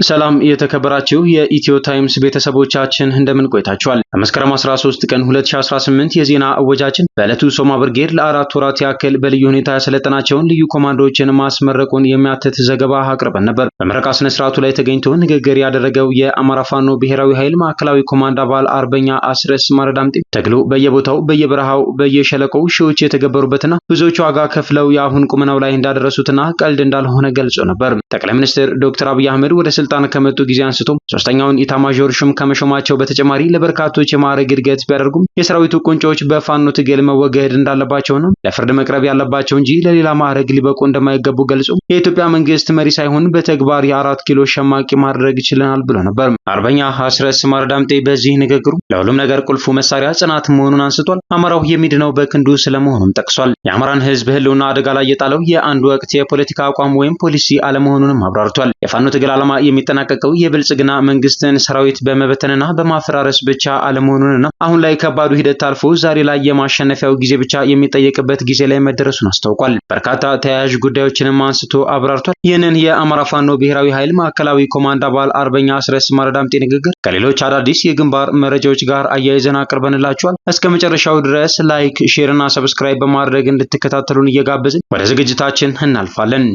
ሰላም የተከበራችሁ የኢትዮ ታይምስ ቤተሰቦቻችን እንደምን ቆይታችኋል? መስከረም 13 ቀን 2018 የዜና እወጃችን በዕለቱ ሶማ ብርጌድ ለአራት ወራት ያክል በልዩ ሁኔታ ያሰለጠናቸውን ልዩ ኮማንዶዎችን ማስመረቁን የሚያትት ዘገባ አቅርበን ነበር። በምረቃ ስነ ስርዓቱ ላይ ተገኝቶ ንግግር ያደረገው የአማራ ፋኖ ብሔራዊ ኃይል ማዕከላዊ ኮማንድ አባል አርበኛ አስረስ ማረዳምጤ ትግሉ በየቦታው በየበረሃው በየሸለቆው ሺዎች የተገበሩበትና ብዙዎች ዋጋ ከፍለው የአሁን ቁመናው ላይ እንዳደረሱትና ቀልድ እንዳልሆነ ገልጾ ነበር። ጠቅላይ ሚኒስትር ዶክተር አብይ አህመድ ወደ ስልጣን ከመጡ ጊዜ አንስቶ ሶስተኛውን ኢታማዦር ሹም ከመሾማቸው በተጨማሪ ለበርካቶች የማዕረግ እድገት ቢያደርጉም የሰራዊቱ ቁንጮች በፋኖ ትግል መወገድ እንዳለባቸው ነው ለፍርድ መቅረብ ያለባቸው እንጂ ለሌላ ማዕረግ ሊበቁ እንደማይገቡ ገልጾ የኢትዮጵያ መንግስት መሪ ሳይሆን በተግባር የ4 ኪሎ ሸማቂ ማድረግ ይችላል ብሎ ነበር። አርበኛ አስረስ ማረዳምጤ በዚህ ንግግሩ ለሁሉም ነገር ቁልፉ መሳሪያ ጽናት መሆኑን አንስቷል። አማራው የሚድነው በክንዱ ስለመሆኑም ጠቅሷል። የአማራን ህዝብ ህልውና አደጋ ላይ የጣለው የአንድ ወቅት የፖለቲካ አቋም ወይም ፖሊሲ አለመሆኑንም አብራርቷል። የፋኖ ትግል ዓላማ የሚጠናቀቀው የብልጽግና መንግስትን ሰራዊት በመበተንና በማፈራረስ ብቻ አለመሆኑንና አሁን ላይ ከባዱ ሂደት አልፎ ዛሬ ላይ የማሸነፊያው ጊዜ ብቻ የሚጠየቅበት ጊዜ ላይ መደረሱን አስታውቋል። በርካታ ተያያዥ ጉዳዮችንም አንስቶ አብራርቷል። ይህንን የአማራ ፋኖ ብሔራዊ ኃይል ማዕከላዊ ኮማንድ አባል አርበኛ አስረስ ማረዳምጤ ንግግር ከሌሎች አዳዲስ የግንባር መረጃዎች ጋር አያይዘን አቅርበንላችኋል። እስከ መጨረሻው ድረስ ላይክ፣ ሼር እና ሰብስክራይብ በማድረግ እንድትከታተሉን እየጋበዝን ወደ ዝግጅታችን እናልፋለን።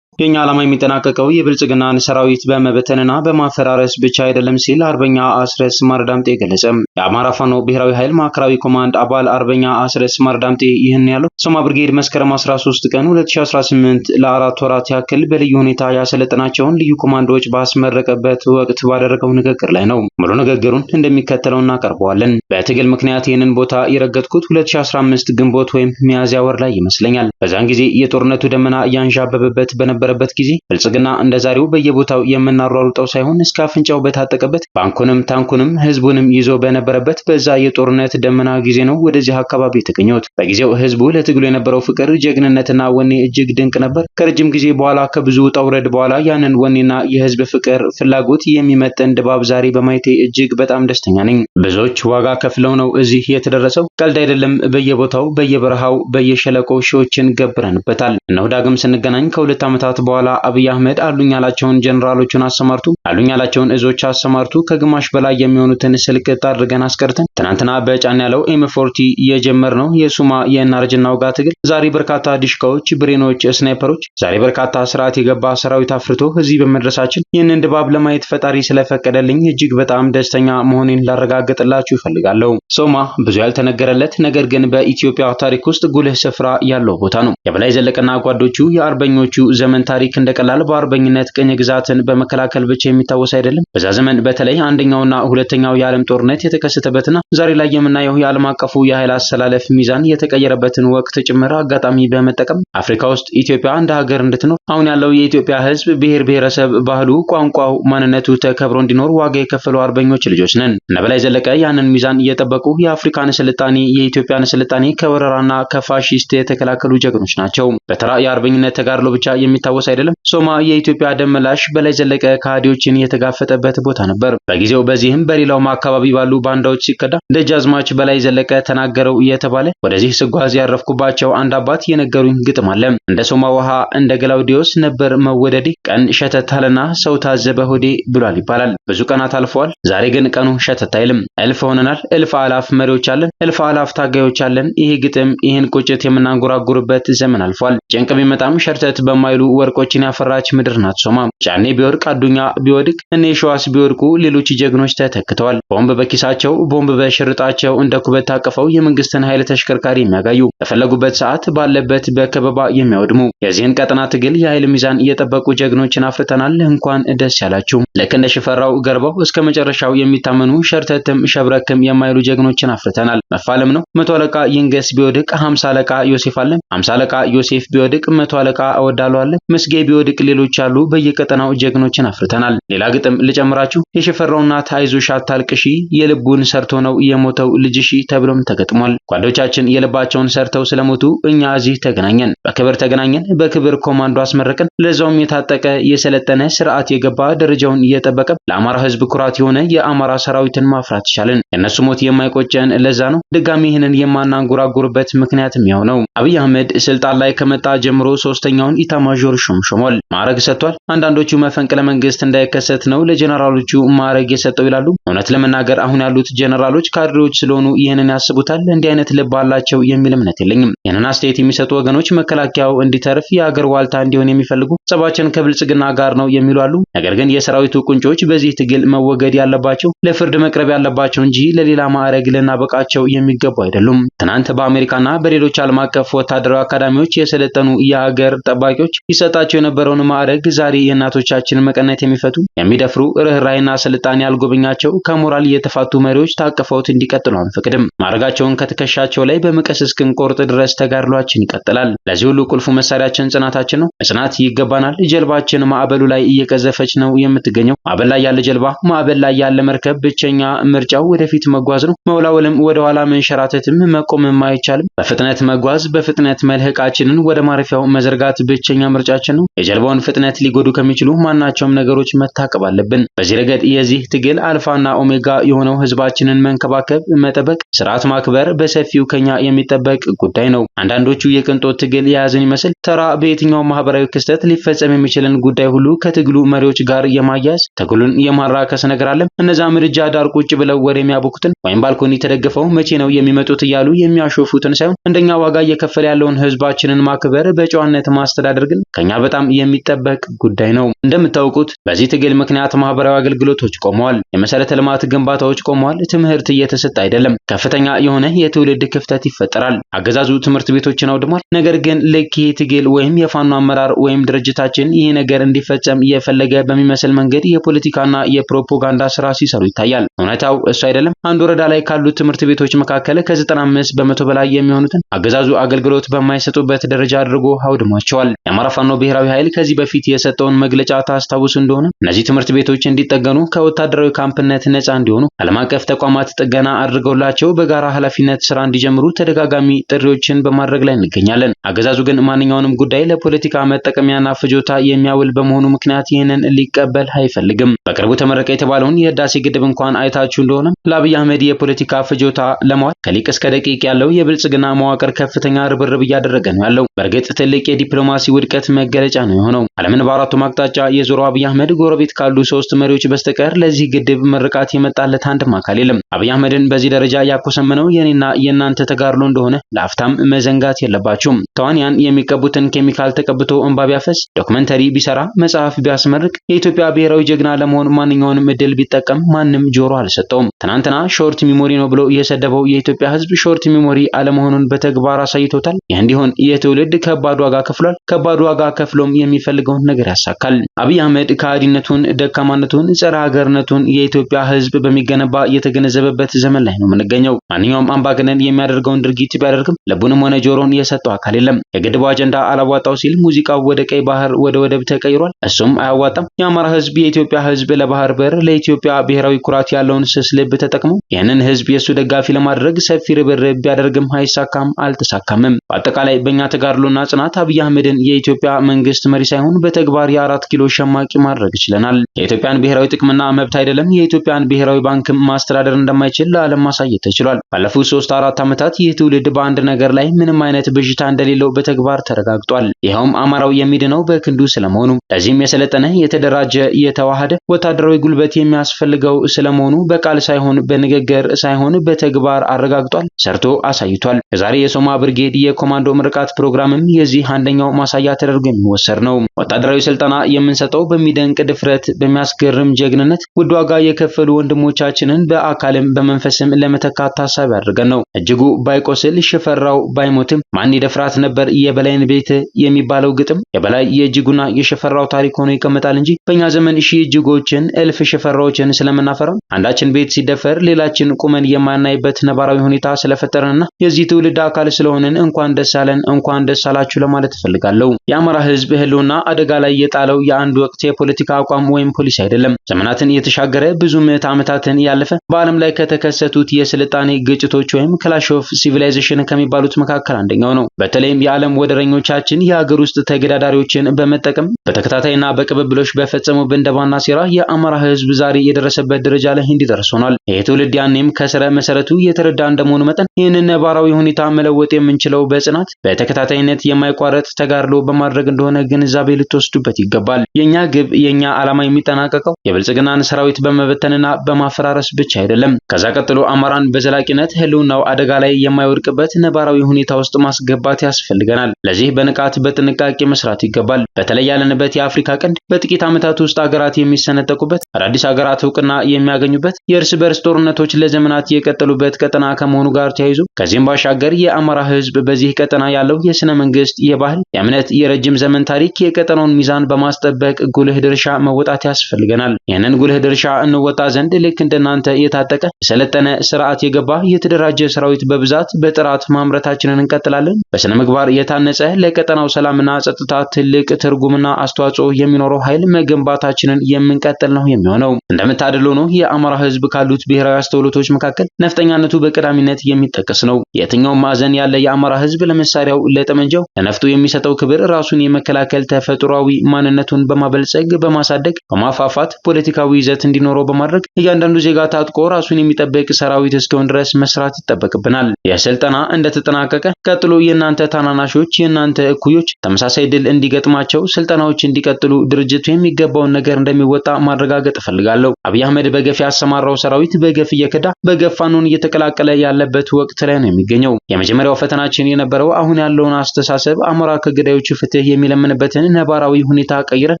የኛ ዓላማ የሚጠናቀቀው የብልጽግናን ሰራዊት በመበተንና በማፈራረስ ብቻ አይደለም ሲል አርበኛ አስረስ ማረዳምጤ ገለጸ። የአማራ ፋኖ ብሔራዊ ኃይል ማዕከላዊ ኮማንድ አባል አርበኛ አስረስ ማረዳምጤ ይህን ያለው ሶማ ብርጌድ መስከረም 13 ቀን 2018 ለአራት ወራት ያክል በልዩ ሁኔታ ያሰለጠናቸውን ልዩ ኮማንዶዎች ባስመረቀበት ወቅት ባደረገው ንግግር ላይ ነው። ሙሉ ንግግሩን እንደሚከተለው እናቀርበዋለን። በትግል ምክንያት ይህንን ቦታ የረገጥኩት 2015 ግንቦት ወይም ሚያዝያ ወር ላይ ይመስለኛል። በዛን ጊዜ የጦርነቱ ደመና እያንዣበበበት በነበረበት ጊዜ ብልጽግና እንደዛሬው በየቦታው የምናሯሩጠው ሳይሆን እስከ አፍንጫው በታጠቀበት ባንኩንም ታንኩንም ህዝቡንም ይዞ በነበረበት በዛ የጦርነት ደመና ጊዜ ነው ወደዚህ አካባቢ የተገኘሁት። በጊዜው ህዝቡ ለትግሉ የነበረው ፍቅር፣ ጀግንነትና ወኔ እጅግ ድንቅ ነበር። ከረጅም ጊዜ በኋላ ከብዙ ውጣ ውረድ በኋላ ያንን ወኔና የህዝብ ፍቅር ፍላጎት የሚመጥን ድባብ ዛሬ በማየቴ እጅግ በጣም ደስተኛ ነኝ። ብዙዎች ዋጋ ከፍለው ነው እዚህ የተደረሰው። ቀልድ አይደለም። በየቦታው በየበረሃው በየሸለቆው ሺዎችን ገብረንበታል። እነሆ ዳግም ስንገናኝ ከሁለት ዓመታት በኋላ አብይ አህመድ አሉኝ ያላቸውን ጀነራሎቹን አሰማርቱ አሉኝ ያላቸውን እዞች አሰማርቱ ከግማሽ በላይ የሚሆኑትን ስልቅጥ አድርገን አስቀርተን ትናንትና በጫን ያለው ኤም40 የጀመርነው የሱማ የናርጅና ውጋ ትግል ዛሬ በርካታ ዲሽካዎች፣ ብሬኖች፣ ስናይፐሮች ዛሬ በርካታ ስርዓት የገባ ሰራዊት አፍርቶ እዚህ በመድረሳችን ይህንን ድባብ ለማየት ፈጣሪ ስለፈቀደልኝ እጅግ በጣም ደስተኛ መሆኔን ላረጋግጥላችሁ ይፈልጋለሁ። ሶማ ብዙ ያልተነገረለት ነገር ግን በኢትዮጵያ ታሪክ ውስጥ ጉልህ ስፍራ ያለው ቦታ ነው። የበላይ ዘለቀና ጓዶቹ የአርበኞቹ ዘመን ታሪክ እንደቀላል በአርበኝነት ቅኝ ግዛትን በመከላከል ብቻ የሚታወስ አይደለም። በዛ ዘመን በተለይ አንደኛውና ሁለተኛው የዓለም ጦርነት የተከሰተበትና ዛሬ ላይ የምናየው የዓለም አቀፉ የኃይል አሰላለፍ ሚዛን የተቀየረበትን ወቅት ጭምር አጋጣሚ በመጠቀም አፍሪካ ውስጥ ኢትዮጵያ እንደ ሀገር እንድትኖር አሁን ያለው የኢትዮጵያ ሕዝብ ብሔር ብሔረሰብ፣ ባህሉ፣ ቋንቋው፣ ማንነቱ ተከብሮ እንዲኖር ዋጋ የከፈሉ አርበኞች ልጆች ነን። እነ በላይ ዘለቀ ያንን ሚዛን እየጠበቁ የአፍሪካን ስልጣኔ የኢትዮጵያን ስልጣኔ ከወረራና ከፋሺስት የተከላከሉ ጀግኖች ናቸው። በተራ የአርበኝነት ተጋድሎ ብቻ የሚታወስ አይደለም። ሶማ የኢትዮጵያ ደመላሽ በላይ ዘለቀ ከሃዲዎችን የተጋፈጠበት ቦታ ነበር። በጊዜው በዚህም በሌላውም አካባቢ ባሉ ባንዳዎች ሲከዳ ደጃዝማች በላይ ዘለቀ ተናገረው እየተባለ ወደዚህ ስጓዝ ያረፍኩባቸው አንድ አባት የነገሩኝ ግጥም አለ። እንደ ሶማ ውሃ እንደ ገላውዲዮስ ነበር መወደዴ፣ ቀን ሸተት አለና ሰው ታዘበ ሆዴ ብሏል ይባላል። ብዙ ቀናት አልፈዋል። ዛሬ ግን ቀኑ ሸተት አይልም። እልፍ ሆነናል። እልፍ አላፍ መሪዎች አለን። እልፍ አላፍ ታጋዮች አለን። ይሄ ግጥም ይህን ቁጭት የምናንጎራጉርበት ዘመን አልፏል። ጭንቅ ቢመጣም ሸርተት በማይሉ ወርቆችን ያፈራች ምድር ናት ሶማ። ጫኔ ቢወድቅ አዱኛ ቢወድቅ እነ ሸዋስ ቢወድቁ ሌሎች ጀግኖች ተተክተዋል። ቦምብ በኪሳቸው ቦምብ በሽርጣቸው እንደ ኩበት ታቅፈው የመንግስትን ኃይል ተሽከርካሪ የሚያጋዩ በፈለጉበት ሰዓት ባለበት በከበባ የሚያወድሙ የዚህን ቀጠና ትግል የኃይል ሚዛን እየጠበቁ ጀግኖችን አፍርተናል። እንኳን ደስ ያላችሁ። ልክ እንደ ሽፈራው ገርባው እስከ መጨረሻው የሚታመኑ ሸርተትም ሸብረክም የማይሉ ጀግኖችን አፍርተናል። መፋለም ነው። 100 አለቃ ይንገስ ቢወድቅ 50 አለቃ ዮሴፍ አለ። 50 አለቃ ዮሴፍ ቢወድቅ 100 አለቃ እወዳለሁ አለ። መስጌ ቢወድቅ ሌሎች አሉ። በየቀጠናው ጀግኖችን አፍርተናል። ሌላ ግጥም ልጨምራችሁ። የሽፈራው እናት አይዞሽ አታልቅሺ የልቡን ሰርቶ ነው የሞተው ልጅሺ ተብሎም ተገጥሟል። ጓዶቻችን የልባቸውን ሰርተው ስለሞቱ እኛ እዚህ ተገናኘን። በክብር ተገናኘን። በክብር ኮማንዶ አስመረቀን። ለዛውም የታጠቀ የሰለጠነ ስርዓት የገባ ደረጃውን እየጠበቀ ለአማራ ህዝብ ኩራት የሆነ የአማራ ሰራዊትን ማፍራት ይቻልን። የነሱ ሞት የማይቆጨን ለዛ ነው ድጋሚ ይህንን የማናንጎራጉርበት ምክንያትም ያው ነው። አብይ አህመድ ስልጣን ላይ ከመጣ ጀምሮ ሶስተኛውን ኢታማዦር ሹም ሾሟል፣ ማዕረግ ሰጥቷል። አንዳንዶቹ መፈንቅለ መንግስት እንዳይከሰት ነው ለጀነራሎቹ ማዕረግ የሰጠው ይላሉ። እውነት ለመናገር አሁን ያሉት ጀነራሎች ካድሬዎች ስለሆኑ ይህንን ያስቡታል። እንዲህ አይነት ልብ አላቸው የሚል እምነት የለኝም። ይህንን አስተያየት የሚሰጡ ወገኖች መከላከያው እንዲተርፍ የሀገር ዋልታ እንዲሆን የሚፈልጉ ጸባችን ከብልጽግና ጋር ነው የሚሉ አሉ። ነገር ግን የሰራዊቱ ቁንጮች በዚህ ትግል መወገድ ያለባቸው ለፍርድ መቅረብ ያለባቸው እንጂ ለሌላ ማዕረግ ልናበቃቸው የሚገቡ አይደሉም። ትናንት በአሜሪካና በሌሎች ዓለም አቀፍ ወታደራዊ አካዳሚዎች የሰለጠኑ የሀገር ጠባቂዎች ይሰጣቸው የነበረውን ማዕረግ ዛሬ የእናቶቻችን መቀነት የሚፈቱ የሚደፍሩ ርህራሄና ስልጣኔ ያልጎበኛቸው ከሞራል የተፋቱ መሪዎች ታቅፈውት እንዲቀጥሉ አንፈቅድም። ማዕረጋቸውን ከትከሻቸው ላይ በመቀስ እስክንቆርጥ ድረስ ተጋድሏችን ይቀጥላል። ለዚህ ሁሉ ቁልፉ መሳሪያችን ጽናታችን ነው። ጽናት ይገባናል። ጀልባችን ማዕበሉ ላይ እየቀዘፈች ነው የምትገኘው። ማዕበል ላይ ያለ ጀልባ፣ ማዕበል ላይ ያለ መርከብ ብቸኛ ምርጫው ወደፊት መጓዝ ነው። መውላወልም ወደ ኋላ መንሸራተትም መቆምም አይቻልም። በፍጥነት መጓዝ፣ በፍጥነት መልህቃችንን ወደ ማረፊያው መዘርጋት ብቸኛ ምርጫችን ነው። የጀልባውን ፍጥነት ሊጎዱ ከሚችሉ ማናቸውም ነገሮች መታቀብ አለብን። በዚህ ረገድ የዚህ ትግል አልፋና ኦሜጋ የሆነው ህዝባችንን መንከባከብ፣ መጠበቅ፣ ስርዓት ማክበር በሰፊው ከኛ የሚጠበቅ ጉዳይ ነው። አንዳንዶቹ የቅንጦት ትግል የያዝን ይመስል ተራ በየትኛው ማህበራዊ ክስተት ሊፈጸም የሚችልን ጉዳይ ሁሉ ከትግሉ መሪዎች ጋር የማያዝ ትግሉን የማራከስ ነገር አለ። እነዛ ምድጃ ዳር ቁጭ ብለው ወሬ የሚያቦኩትን ወይም ባልኮኒ ተደግፈው መቼ ነው የሚመጡት እያሉ የሚያሾፉትን ሳይሆን እንደኛ ዋጋ እየከፈለ ያለውን ህዝባችንን ማክበር፣ በጨዋነት ማስተዳደር ግን ከኛ በጣም የሚጠበቅ ጉዳይ ነው። እንደምታውቁት በዚህ ትግል ምክንያት ማህበራዊ አገልግሎቶች ቆመዋል። የመሰረተ ልማት ግንባታዎች ቆመዋል። ትምህርት እየተሰጠ አይደለም። ከፍተኛ የሆነ የትውልድ ክፍተት ይፈጠራል። አገዛዙ ትምህርት ቤቶችን አውድሟል። ነገር ግን ልክ ይህ ትግል ወይም የፋኖ አመራር ወይም ድርጅታችን ይህ ነገር እንዲፈጸም የፈለገ በሚመስል መንገድ የፖለቲካና የፕሮፓጋንዳ ስራ ሲሰሩ ይታያል። እውነታው እሱ አይደለም። አንድ ወረዳ ላይ ካሉት ትምህርት ቤቶች መካከል ከ95 በመቶ በላይ የሚሆኑትን አገዛዙ አገልግሎት በማይሰጡበት ደረጃ አድርጎ አውድሟቸዋል። የአማራ ፋኖ ብሔራዊ ኃይል ከዚህ በፊት የሰጠውን መግለጫ ታስታውሱ እንደሆነ እነዚህ ትምህርት ቤቶች እንዲጠገኑ፣ ከወታደራዊ ካምፕነት ነፃ እንዲሆኑ፣ ዓለም አቀፍ ተቋማት ጥገና አድርገውላቸው በጋራ ኃላፊነት ስራ እንዲጀምሩ ተደጋጋሚ ጥሪዎችን በማድረግ ላይ እንገኛለን። አገዛዙ ግን ማንኛውንም ጉዳይ ለፖለቲካ መጠቀሚያና ፍጆታ የሚያውል በመሆኑ ምክንያት ይህንን ሊቀበል አይፈልግም። በቅርቡ ተመረቀ የተባለውን የህዳሴ ግድብ እንኳን አይታችሁ እንደሆነ ለአብይ አህመድ የፖለቲካ ፍጆታ ለማዋል ከሊቅ እስከ ደቂቅ ያለው የብልጽግና መዋቅር ከፍተኛ ርብርብ እያደረገ ነው ያለው። በእርግጥ ትልቅ የዲፕሎማሲ ውድቀት መገለጫ ነው የሆነው። ዓለምን በአራቱም አቅጣጫ የዞረው አብይ አህመድ ጎረቤት ካሉ 3 መሪዎች በስተቀር ለዚህ ግድብ ምርቃት የመጣለት አንድም አካል የለም። አብይ አህመድን በዚህ ደረጃ ያኮሰመነው የኔና የእናንተ ተጋድሎ እንደሆነ ለአፍታም መዘንጋት የለባችሁም። ተዋንያን የሚቀቡትን ኬሚካል ተቀብቶ እንባ ቢያፈስ፣ ዶክመንተሪ ቢሰራ፣ መጽሐፍ ቢያስመርቅ፣ የኢትዮጵያ ብሔራዊ ጀግና ለመሆን ማንኛውንም እድል ቢጠቀም ማንም ጆሮ አልሰጠውም። ትናንትና ሾርት ሚሞሪ ነው ብሎ የሰደበው የኢትዮጵያ ህዝብ ሾርት ሚሞሪ አለመሆኑን በተግባር አሳይቶታል። ይህ እንዲሆን የትውልድ ከባድ ዋጋ ከፍሏል። ከባድ ዋጋ ከፍሎም የሚፈልገውን ነገር ያሳካል። አብይ አህመድ ከሃዲነቱን፣ ደካማነቱን፣ ጸረ ሀገርነቱን የኢትዮጵያ ህዝብ በሚገነባ የተገነዘበበት ዘመን ላይ ነው የምንገኘው። ማንኛውም አምባገነን የሚያደርገውን ድርጊት ቢያደርግም ልቡንም ሆነ ጆሮን የሰጠው አካል የለም። የግድቡ አጀንዳ አላዋጣው ሲል ሙዚቃው ወደ ቀይ ባህር ወደ ወደብ ተቀይሯል። እሱም አያዋጣም። የአማራ ህዝብ የኢትዮጵያ ህዝብ ለባህር በር ለኢትዮጵያ ብሔራዊ ኩራት ያለውን ስስ ልብ ተጠቅሞ ይህንን ህዝብ የሱ ደጋፊ ለማድረግ ሰፊ ርብርብ ቢያደርግም አይሳካም፣ አልተሳካምም። በአጠቃላይ በእኛ ተጋድሎና ጽናት አብይ አህመድን የኢትዮጵያ መንግስት መሪ ሳይሆን በተግባር የ4 ኪሎ ሸማቂ ማድረግ ችለናል። የኢትዮጵያን ብሔራዊ ጥቅምና መብት አይደለም የኢትዮጵያን ብሔራዊ ባንክ ማስተዳደር እንደማይችል ለዓለም ማሳየት ተችሏል። ባለፉት 3-4 ዓመታት ይህ ትውልድ በአንድ ነገር ላይ ምንም አይነት ብዥታ እንደሌለው በተግባር ተረጋግጧል። ይኸውም አማራው የሚድነው በክንዱ ስለመሆኑ፣ ለዚህም የሰለጠነ የተደራጀ የተዋሃደ ወታደራዊ ጉልበት የሚያስፈልገው ስለመሆኑ በቃል ሳይሆን በንግግር ሳይሆን በተግባር አረጋግጧል፣ ሰርቶ አሳይቷል። የዛሬ የሶማ ብርጌድ የኮማንዶ ምርቃት ፕሮግራምም የዚህ አንደኛው ማሳያ ተደርጎ የሚወሰድ ነው። ወታደራዊ ስልጠና የምንሰጠው በሚደንቅ ድፍረት፣ በሚያስገርም ጀግንነት ውድ ዋጋ የከፈሉ ወንድሞቻችንን በአካልም በመንፈስም ለመተካት ታሳቢ አድርገን ነው። እጅጉ ባይቆስል ሽፈራው ባይሞትም ማን ይደፍራት ነበር የበላይን ቤት የሚባለው ግጥም የበላይ የእጅጉና የሽፈራው ታሪክ ሆኖ ይቀመጣል እንጂ በእኛ ዘመን ሺህ እጅጎችን እልፍ ሽፈራዎችን ስለምናፈራ አንዳችን ቤት ሲደፈር ሌላችን ቁመን የማናይበት ነባራዊ ሁኔታ ስለፈጠረንና የዚህ ትውልድ አካል ስለሆንን እንኳን ደስ አለን እንኳን ደስ አላችሁ ለማለት እፈልጋለሁ። የአማራ ህዝብ ህልውና አደጋ ላይ የጣለው የአንድ ወቅት የፖለቲካ አቋም ወይም ፖሊሲ አይደለም። ዘመናትን የተሻገረ ብዙ ምዕት ዓመታትን ያለፈ በዓለም ላይ ከተከሰቱት የስልጣኔ ግጭቶች ወይም ክላሽ ኦፍ ሲቪላይዜሽን ከሚባሉት መካከል አንደኛው ነው። በተለይም የዓለም ወደረኞቻችን የሀገር ውስጥ ተገዳዳሪዎችን በመጠቀም በተከታታይና በቅብብሎች በፈጸሙብን ደባና ሴራ የአማራ ህዝብ ዛሬ የደረሰበት ደረጃ ላይ እንዲደርስ ሆኗል። ይህ ትውልድ ያኔም ከስረ መሰረቱ የተረዳ እንደመሆኑ መጠን ይህንን ነባራዊ ሁኔታ መለወጥ የምንችለው በጽናት በተከታታይነት የማይቋረጥ ተጋድሎ በማድረግ እንደሆነ ግንዛቤ ልትወስዱበት ይገባል። የኛ ግብ የኛ ዓላማ የሚጠናቀቀው የብልጽግናን ሰራዊት በመበተንና በማፈራረስ ብቻ አይደለም። ከዛ ቀጥሎ አማራን በዘላቂነት ህልውናው አደጋ ላይ የማይወድቅበት ነባራዊ ሁኔታ ውስጥ ማስገባት ያስፈልገናል። ለዚህ በንቃት በጥንቃቄ መስራት ይገባል። በተለይ ያለንበት የአፍሪካ ቀንድ በጥቂት ዓመታት ውስጥ ሀገራት የሚሰነጠቁበት፣ አዳዲስ ሀገራት እውቅና የሚያገኙበት፣ የእርስ በርስ ጦርነቶች ለዘመናት የቀጠሉበት ቀጠና ከመሆኑ ጋር ተያይዞ ከዚህም ባሻገር የአማራ ህዝብ በዚህ ቀጠና ያለው የስነ መንግስት፣ የባህል፣ የእምነት፣ የረጅም ዘመን ታሪክ የቀጠናውን ሚዛን በማስጠበቅ ጉልህ ድርሻ መወጣት ያስፈልገናል። ይህንን ጉልህ ድርሻ እንወጣ ዘንድ ልክ እንደናንተ የታጠቀ የሰለጠነ ስርዓት የገባ የተደራጀ ሰራዊት በብዛት በጥራት ማምረታችንን እንቀጥላለን። በስነ ምግባር የታነጸ ለቀጠናው ሰላምና ጸጥታ ትልቅ ትርጉምና አስተዋጽኦ የሚኖረው ኃይል መገንባታችንን የምንቀጥል ነው የሚሆነው። እንደምታደሉ ነው የአማራ ህዝብ ካሉት ብሔራዊ አስተውሎቶች መካከል ነፍጠኛነቱ በቀዳሚነት የሚጠቀስ ነው። የትኛውም ማዕዘን ያለ የአማራ ህዝብ ለመሳሪያው፣ ለጠመንጃው፣ ለነፍጡ የሚሰጠው ክብር ራሱን የመከላከል ተፈጥሯዊ ማንነቱን በማበልጸግ በማሳደግ በማፋፋት ፖለቲካዊ ይዘት እንዲኖረው በማድረግ እያንዳንዱ ዜጋ ታጥቆ ራሱን የሚጠብቅ ሰራዊት እስኪሆን ድረስ መስራት ይጠበቅብናል። የስልጠና እንደተጠናቀቀ ቀጥሎ የእናንተ ታናናሾች፣ የእናንተ እኩዮች ተመሳሳይ ድል እንዲገጥማቸው ስልጠናዎች እንዲቀጥሉ ድርጅቱ የሚገባውን ነገር እንደሚወጣ ማረጋገጥ እፈልጋለሁ። አብይ አህመድ በገፍ ያሰማራው ሰራዊት በገፍ እየከዳ በገፍ ፋኖን እየተቀላቀለ ያለበት ወቅት ላይ ነው የሚገኘው። የመጀመሪያው ፈተናችን የነበረው አሁን ያለውን አስተሳሰብ አማራ ከገዳዮቹ ፍትህ የሚለምንበትን ነባራዊ ሁኔታ ቀይረን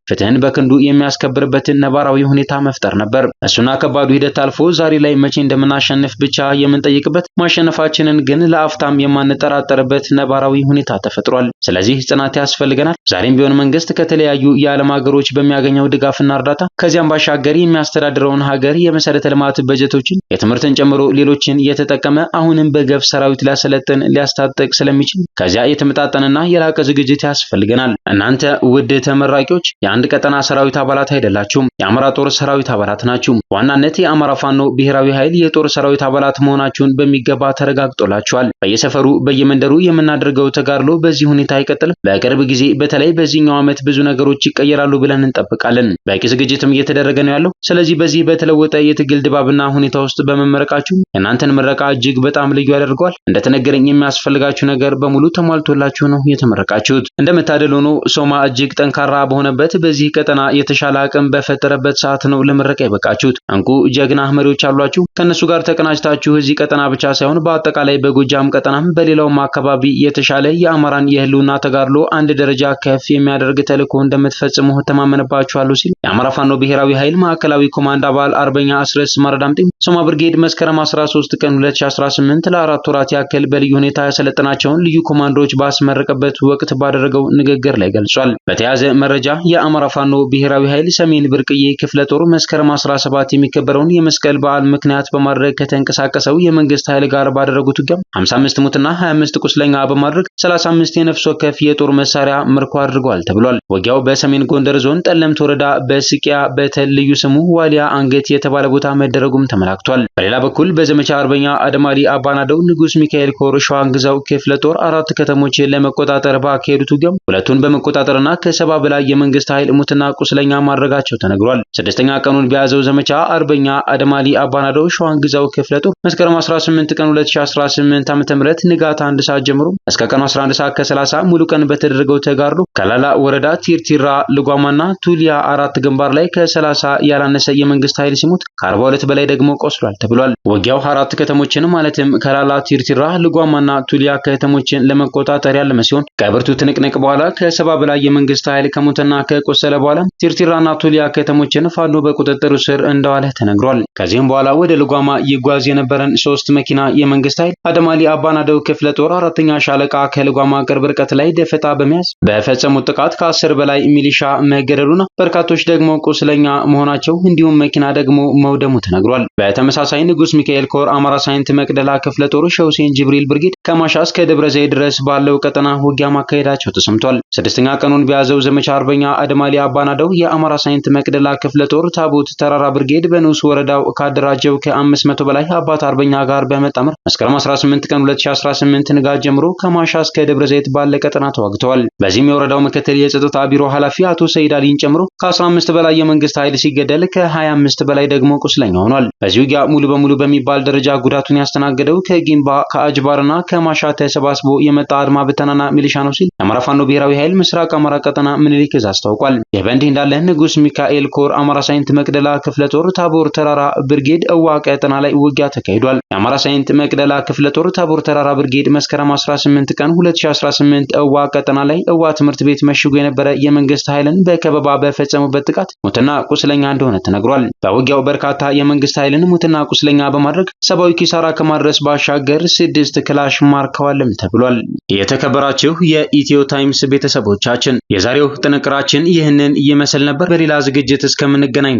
ፍትህን በክንዱ የሚያስከብርበትን ነባራዊ ሁኔታ መፍጠር ነበር። እሱና ከባዱ ሂደት አልፎ ዛሬ ላይ መቼ እንደምናሸንፍ ብቻ የምንጠይቅበት፣ ማሸነፋችንን ግን ለአፍታም የማንጠራጠርበት ነባራዊ ሁኔታ ተፈጥሯል። ስለዚህ ጽናት ያስፈልገናል። ዛሬም ቢሆን መንግስት ከተለያዩ የዓለም ሀገሮች በሚያገኘው ድጋፍና እርዳታ ከዚያም ባሻገር የሚያስተዳድረውን ሀገር የመሰረተ ልማት በጀቶችን የትምህርትን ጨምሮ ሌሎችን እየተጠቀመ አሁንም በገፍ ሰራዊት ሊያሰለጥን ሊያስታጥቅ ስለሚችል ከዚያ የተመጣጠነና የላቀ ዝግጅት ያስፈልገናል። እናንተ ውድ ተመራቂዎች የአንድ ቀጠና ሰራዊት አባላት አይደላችሁም፣ የአማራ ጦር ሰራዊት አባላት ናችሁ። ዋናነት የአማራ ፋኖ ብሔራዊ ኃይል የጦር ሰራዊት አባላት መሆናችሁን በሚገባ ተረጋግጦላችኋል። በየሰፈሩ በየመንደሩ የምናደርገው ተጋድሎ በዚህ ሁኔታ አይቀጥልም። በቅርብ ጊዜ በተለይ በዚህኛው ዓመት ብዙ ነገሮች ይቀየራሉ ብለን እንጠብቃለን። በቂ ዝግጅትም እየተደረገ ነው ያለው። ስለዚህ በዚህ በተለወጠ የትግል ድባብና ሁኔታ ውስጥ በመመረቃችሁ የእናንተን ምረቃ እጅግ በጣም ልዩ ያደርገዋል። እንደተነገረኝ የሚያስፈልጋችሁ ነገር በሙሉ ተሟልቶላችሁ ነው የተመረቃችሁት። እንደምታደል ሆኖ ሶማ እጅግ ጠንካራ በሆነበት በዚህ ቀጠና የተሻለ አቅም በፈጠረበት ሰዓት ነው ለምረቃ የበቃችሁት። እንቁ ጀግና መሪዎች አሏችሁ። ከነሱ ጋር ተቀናጅታችሁ እዚህ ቀጠና ብቻ ሳይሆን በአጠቃላይ በጎጃም ቀጠናም በሌላውም አካባቢ የተሻለ የአማራን የህልውና ተጋድሎ አንድ ደረጃ ከፍ የሚያደርግ ተልዕኮ እንደምትፈጽሙ ተማመነባችኋለሁ ሲል የአማራ ፋኖ ብሔራዊ ኃይል ማዕከላዊ ኮማንድ አባል አርበኛ አስረስ ማረዳምጤ ሶማ ብርጌድ መስከረም 13 ቀን 2018 ለአራት ወራት ያክል በልዩ ሁኔታ ያሰለጠናቸውን ልዩ ኮማንዶዎች ባስመረቀበት ወቅት ባደረገው ንግግር ላይ ገልጿል። በተያያዘ መረጃ የአማራ ፋኖ ብሔራዊ ኃይል ሰሜን ብርቅዬ ክፍለ ጦር መስከረም 17 የሚከበረውን የመስቀል በዓል ምክንያት በማድረግ ከተንቀሳቀሰው የመንግስት ኃይል ጋር ባደረጉት ውጊያ 55 ሙትና 25 ቁስለኛ በማድረግ 35 የነፍስ ወከፍ የጦር መሳሪያ ምርኮ አድርጓል ተብሏል። ውጊያው በሰሜን ጎንደር ዞን ጠለምት ወረዳ በስቂያ በተል ልዩ ስሙ ዋሊያ አንገት የተባለ ቦታ መደረጉም ተመላክቷል። በሌላ በኩል በዘመቻ አርበኛ አደማሊ አባናደው ንጉስ ሚካኤል ኮር ሸዋንግዛው ክፍለ ጦር 4 ከተሞችን ለመቆጣጠር ባካሄዱት ውጊያ ሁለቱን በመቆጣጠርና ከ70 በላይ የመንግስት ኃይል ሙትና ቁስለኛ ማድረጋቸው ተነግሯል። ስድስተኛ ቀኑን በያዘው ዘመቻ አርበኛ አደማሊ አባናደው ሸዋንግዛው ክፍለ ጦር መስከረም 18 ቀን 2018 ዓ.ም ንጋት 1 ሰዓት ጀምሮ እስከ ቀኑ 11 ሰዓት ከ30 ሙሉ ቀን በተደረገው ተጋድሎ ከላላ ወረዳ ቲርቲራ ልጓማና ቱሊያ 4 ግንባር ላይ ከ30 ያላነሰ የመንግስት ኃይል ሲሞት ከ42 በላይ ደግሞ ቆስሏል ተብሏል። ውጊያው 4 ከተሞችን ማለትም ከላላ ቲርቲራ ልጓማና ቱሊያ ከተሞችን ለመቆጣጠር ያለመ ሲሆን ከብርቱ ትንቅንቅ በኋላ ከ70 በላይ የመንግስት ኃይል ከሞተና ከቆሰለ በኋላ ቲርቲራና ቱሊያ ከተሞችን ፋኖ በቁጥጥሩ ስር እንደዋለ ተነግሯል። ከዚህም በኋላ ወደ ልጓማ ይጓዝ የነበረን 3 መኪና የመንግስት ኃይል አደማሊ አባናደው ክፍለ ጦር 4ኛ ሻለቃ ከልጓማ ቅርብ ርቀት ላይ ደፈጣ በመያዝ በፈጸሙት ጥቃት ከ10 በላይ ሚሊሻ መገደሉና በርካቶች ደግሞ ቁስለኛ መሆናቸው እንዲሁም መኪና ደግሞ መውደሙ ተነግሯል። በተመሳሳይ ንጉስ ሚካኤል ኮር አማራ ሳይንት መቅደላ ክፍለ ጦር ሸውሴን ጅብሪል ብርጌድ ከማሻ እስከ ደብረ ዘይት ድረስ ባለው ቀጠና ውጊያ ማካሄዳቸው ተሰምቷል። ስድስተኛ ቀኑን በያዘው ዘመቻ አርበኛ አድማሊ አባናደው የአማራ ሳይንት መቅደላ ክፍለ ጦር ታቦት ተራራ ብርጌድ በንዑስ ወረዳው ካደራጀው ከ500 በላይ አባት አርበኛ ጋር በመጣመር መስከረም 18 ቀን 2018 ንጋት ጀምሮ ከማሻ እስከ ደብረ ዘይት ባለ ቀጠና ተዋግተዋል። በዚህም የወረዳው ምክትል የጸጥታ ቢሮ ኃላፊ አቶ ሰይድ አሊን ጨምሮ ከ15 በላይ የመንግስት ኃይል ሲገደል ከ25 በላይ ደግሞ ቁስለኛ ሆኗል። በዚህ ውጊያ ሙሉ በሙሉ በሚባል ደረጃ ጉዳቱን ያስተናገደው ከጊምባ ከአጅባርና ከማሻ ተሰባስቦ የመጣ አድማ ብተናና ሚሊሻ ነው ሲል የአማራ ፋኖ ብሔራዊ ኃይል ምስራቅ አማራ ቀጠና ምኒልክ ዕዝ አስታውቋል። ይህ በእንዲህ እንዳለ ንጉስ ሚካኤል ኮር አማራ ሳይንት መቅደላ ክፍለ ጦር ታቦር ተራራ ብርጌድ እዋ ቀጠና ላይ ውጊያ ተካሂዷል። የአማራ ሳይንት መቅደላ ክፍለ ጦር ታቦር ተራራ ብርጌድ መስከረም 18 ቀን 2018 እዋ ቀጠና ላይ እዋ ትምህርት ቤት መሽጎ የነበረ የመንግስት ኃይልን በከበባ በፈጸሙበት ጥቃት ሙትና ቁስለኛ እንደሆነ ተነግሯል። በውጊያው በርካታ የመንግስት ኃይልን ሙትና ቁስለኛ በማድረግ ሰብአዊ ኪሳራ ከማድረስ ባሻገር 6 ክላሽ ማርከዋልም ተብሏል። የተከበራችሁ የኢትዮ ታይምስ ቤተሰቦቻችን የዛሬው ጥንቅራችን ይህንን ይመስል ነበር። በሌላ ዝግጅት እስከምንገናኝ